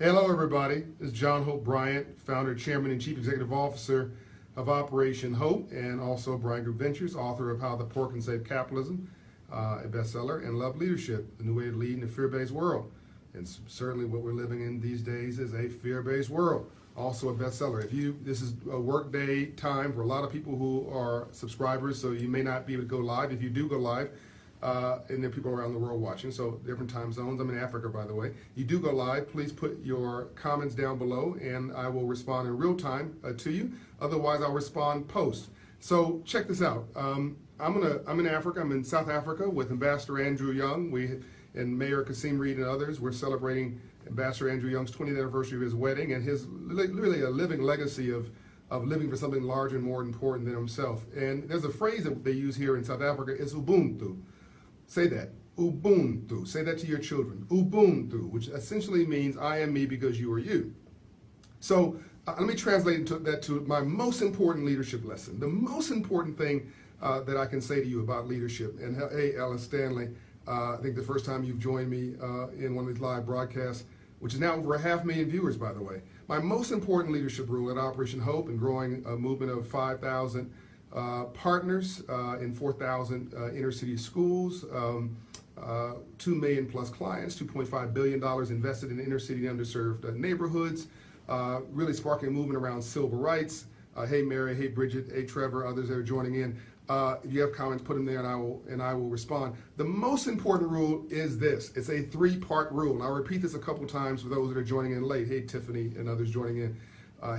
Hello, everybody. This is John Hope Bryant, founder, chairman, and chief executive officer of Operation Hope, and also Bryant Group Ventures, author of How the Poor Can Save Capitalism, a bestseller, and Love Leadership, the new way to lead in a fear-based world. And certainly what we're living in these days is a fear-based world. Also a bestseller. This is a work day time for a lot of people who are subscribers, so you may not be able to go live. If you do go live, and there are people around the world watching, so different time zones. I'm in Africa, by the way. You do go live, please put your comments down below, and I will respond in real time to you. Otherwise, I'll respond post. So check this out. I'm in Africa. I'm in South Africa with Ambassador Andrew Young. And Mayor Kasim Reed and others. We're celebrating Ambassador Andrew Young's 20th anniversary of his wedding and his really a living legacy of living for something larger and more important than himself. And there's a phrase that they use here in South Africa, it's Ubuntu. Say that, Ubuntu. Say that to your children, Ubuntu, which essentially means I am me because you are you. So let me translate that to my most important leadership lesson. The most important thing that I can say to you about leadership, and hey, Alice Stanley, I think the first time you've joined me in one of these live broadcasts, which is now over 500,000 viewers, by the way. My most important leadership rule at Operation Hope and growing a movement of 5,000 partners in 4,000 inner city schools, 2 million plus clients, $2.5 billion invested in inner city and underserved neighborhoods, really sparking a movement around civil rights. Hey Mary, hey Bridget, hey Trevor, others that are joining in. If you have comments, put them there and I will respond. The most important rule is this. It's a 3-part rule. And I'll repeat this a couple times for those that are joining in late. Hey Tiffany and others joining in.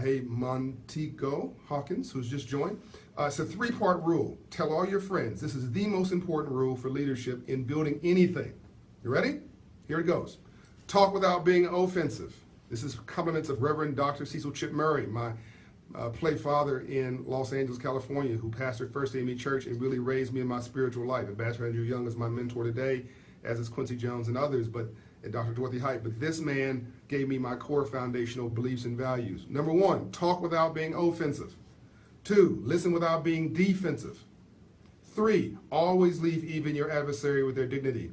Hey Montego Hawkins, who's just joined. It's a 3-part rule. Tell all your friends. This is the most important rule for leadership in building anything. You ready? Here it goes. Talk without being offensive. This is compliments of Reverend Dr. Cecil Chip Murray, my play father in Los Angeles, California, who pastored First AME Church and really raised me in my spiritual life. Ambassador Andrew Young is my mentor today, as is Quincy Jones and others, and Dr. Dorothy Height. But this man gave me my core foundational beliefs and values. Number 1, talk without being offensive. 2, listen without being defensive. 3, always leave even your adversary with their dignity.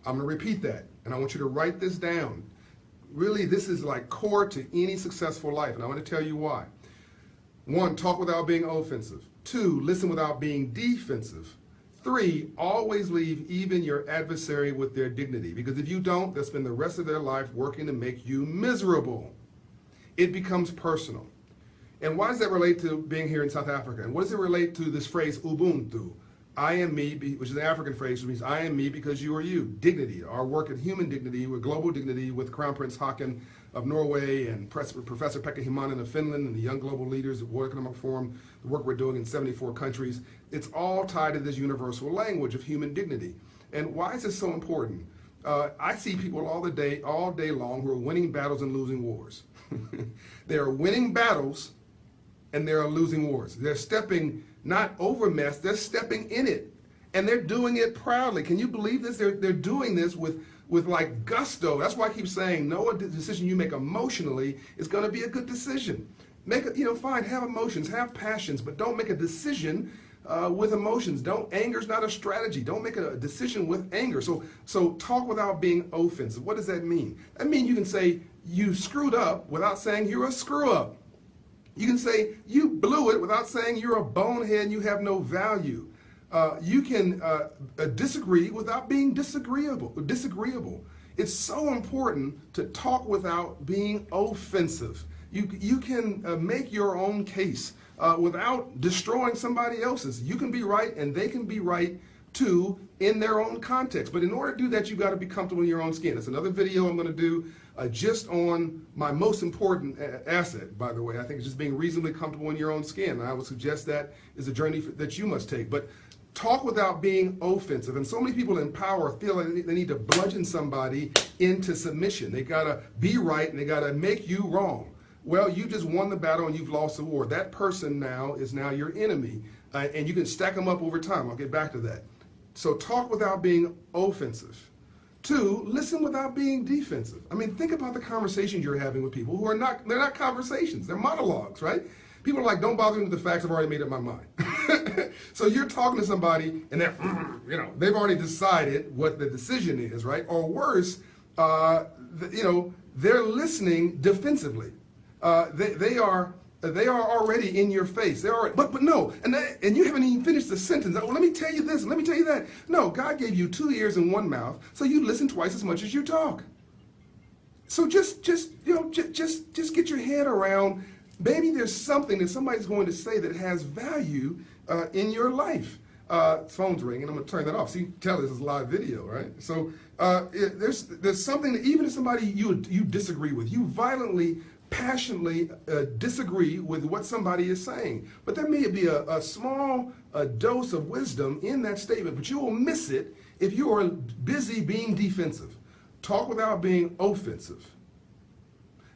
I'm going to repeat that, and I want you to write this down. Really, this is like core to any successful life, and I want to tell you why. 1, talk without being offensive. 2, listen without being defensive. 3, always leave even your adversary with their dignity, because if you don't, they'll spend the rest of their life working to make you miserable. It becomes personal. And why does that relate to being here in South Africa? And what does it relate to this phrase, Ubuntu? I am me, which is an African phrase, which means I am me because you are you. Dignity, our work at human dignity, with global dignity, with Crown Prince Haakon of Norway and Professor Pekka Himanen of Finland and the Young Global Leaders of World Economic Forum, the work we're doing in 74 countries. It's all tied to this universal language of human dignity. And why is this so important? I see people all day long who are winning battles and losing wars. They are winning battles and they're losing wars. They're stepping not over mess, they're stepping in it. And they're doing it proudly. Can you believe this? They're doing this with like gusto. That's why I keep saying no decision you make emotionally is going to be a good decision. Fine, have emotions, have passions, but don't make a decision with emotions. Anger's not a strategy. Don't make a decision with anger. So talk without being offensive. What does that mean? That means you can say you screwed up without saying you're a screw up. You can say you blew it without saying you're a bonehead and you have no value. You can disagree without being disagreeable. It's so important to talk without being offensive. You can make your own case without destroying somebody else's. You can be right and they can be right too in their own context. But in order to do that, you've got to be comfortable in your own skin. It's another video I'm going to do just on my most important asset, by the way. I think it's just being reasonably comfortable in your own skin. I would suggest that is a journey that you must take. But talk without being offensive. And so many people in power feel like they need to bludgeon somebody into submission. They got to be right and they got to make you wrong. Well, you just won the battle and you've lost the war. That person now is your enemy. And you can stack them up over time. I'll get back to that. So talk without being offensive. 2, listen without being defensive. I mean, think about the conversations you're having with people who they're not conversations, they're monologues, right? People are like, don't bother me with the facts, I've already made up my mind. So you're talking to somebody and they've already decided what the decision is, right? Or worse, they're listening defensively. They are already in your face. They're already, but no, and you haven't even finished the sentence. Well, let me tell you this. Let me tell you that. No, God gave you 2 ears and 1 mouth, so you listen twice as much as you talk. So just get your head around. Maybe there's something that somebody's going to say that has value in your life. Phone's ringing. I'm going to turn that off. See, tell this is live video, right? So there's something that even if somebody you disagree with, you violently, passionately disagree with what somebody is saying, but there may be a small dose of wisdom in that statement, but you will miss it if you are busy being defensive. Talk without being offensive.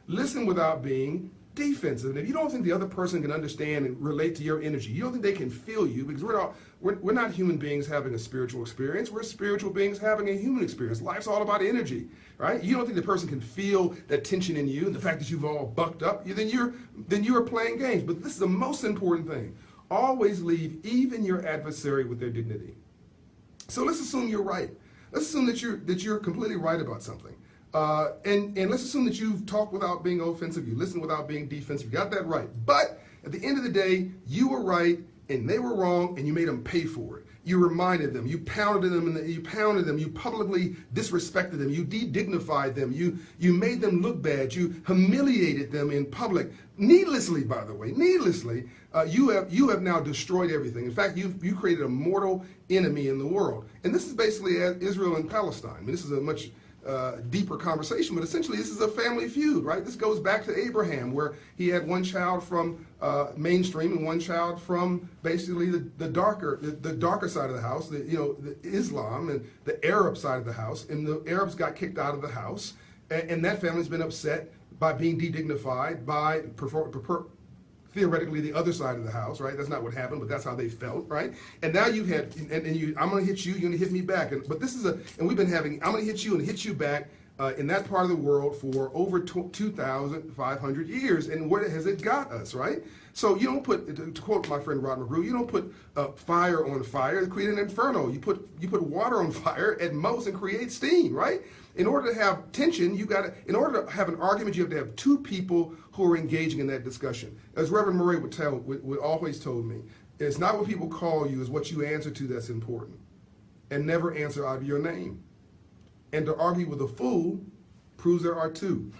Listen without being defensive. And if you don't think the other person can understand and relate to your energy, you don't think they can feel you, because we're not human beings having a spiritual experience. We're spiritual beings having a human experience. Life's all about energy, right? You don't think the person can feel that tension in you, and the fact that you've all bucked up, then you're playing games. But this is the most important thing. Always leave even your adversary with their dignity. So let's assume you're right. Let's assume that you're completely right about something. And let's assume that you've talked without being offensive, you listened without being defensive, you got that right. But at the end of the day, you were right and they were wrong, and you made them pay for it. You reminded them, you pounded them, you publicly disrespected them, you de-dignified them, you made them look bad, you humiliated them in public. Needlessly, by the way, needlessly, you have now destroyed everything. In fact, you created a mortal enemy in the world. And this is basically Israel and Palestine. I mean, this is a much deeper conversation, but essentially this is a family feud, right? This goes back to Abraham, where he had one child from mainstream and one child from basically the darker side of the house, the Islam and the Arab side of the house, and the Arabs got kicked out of the house, and that family's been upset by being de-dignified by theoretically the other side of the house, right? That's not what happened, but that's how they felt, right? And now you've had, I'm going to hit you, you're going to hit me back. But this is I'm going to hit you and hit you back in that part of the world for over 2,500 years. And where has it got us, right? So you don't put, to quote my friend Rod McGrew, you don't put fire on fire to create an inferno. You put water on fire at most and create steam, right? In order to have tension, in order to have an argument, you have to have two people who are engaging in that discussion. As Reverend Murray would always told me, it's not what people call you, it's what you answer to that's important. And never answer out of your name. And to argue with a fool proves there are two.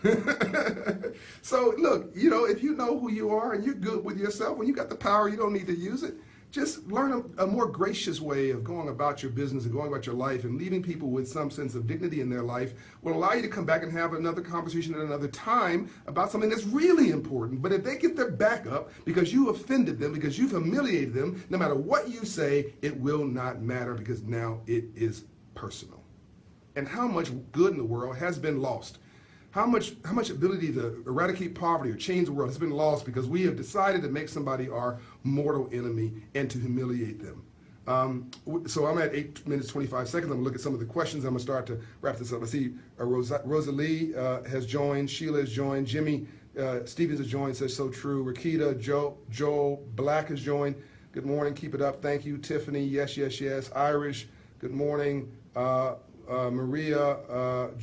So look, if you know who you are and you're good with yourself, when you got the power, you don't need to use it. Just learn a more gracious way of going about your business and going about your life, and leaving people with some sense of dignity in their life will allow you to come back and have another conversation at another time about something that's really important. But if they get their back up because you offended them, because you've humiliated them, no matter what you say, it will not matter, because now it is personal. And how much good in the world has been lost? How much ability to eradicate poverty or change the world has been lost because we have decided to make somebody our mortal enemy and to humiliate them. So I'm at 8 minutes, 25 seconds. I'm going to look at some of the questions. I'm going to start to wrap this up. I see Rosalie has joined. Sheila has joined. Jimmy Stevens has joined, says so true. Rakita, Joel Black has joined. Good morning. Keep it up. Thank you. Tiffany, yes, yes, yes. Irish, good morning. Maria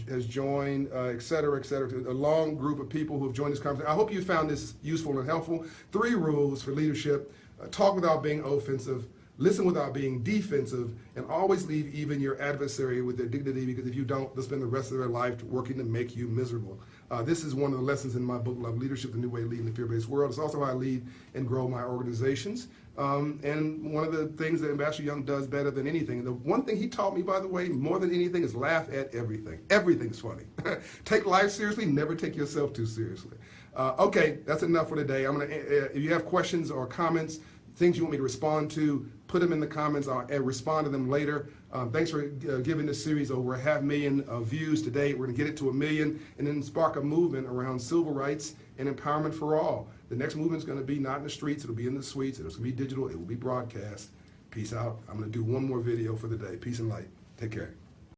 has joined, et cetera, et cetera. A long group of people who have joined this conversation. I hope you found this useful and helpful. 3 rules for leadership. Talk without being offensive. Listen without being defensive. And always leave even your adversary with their dignity, because if you don't, they'll spend the rest of their life working to make you miserable. This is one of the lessons in my book, Love Leadership, The New Way of Leading the Fear-Based World. It's also how I lead and grow my organizations. And one of the things that Ambassador Young does better than anything, the one thing he taught me, by the way, more than anything, is laugh at everything. Everything's funny. Take life seriously, never take yourself too seriously. Okay, that's enough for today. If you have questions or comments, things you want me to respond to, put them in the comments. I'll respond to them later. Thanks for giving this series over 500,000 views today. We're going to get it to 1 million and then spark a movement around civil rights and empowerment for all. The next movement is going to be not in the streets. It'll be in the suites. It's going to be digital. It will be broadcast. Peace out. I'm going to do one more video for the day. Peace and light. Take care.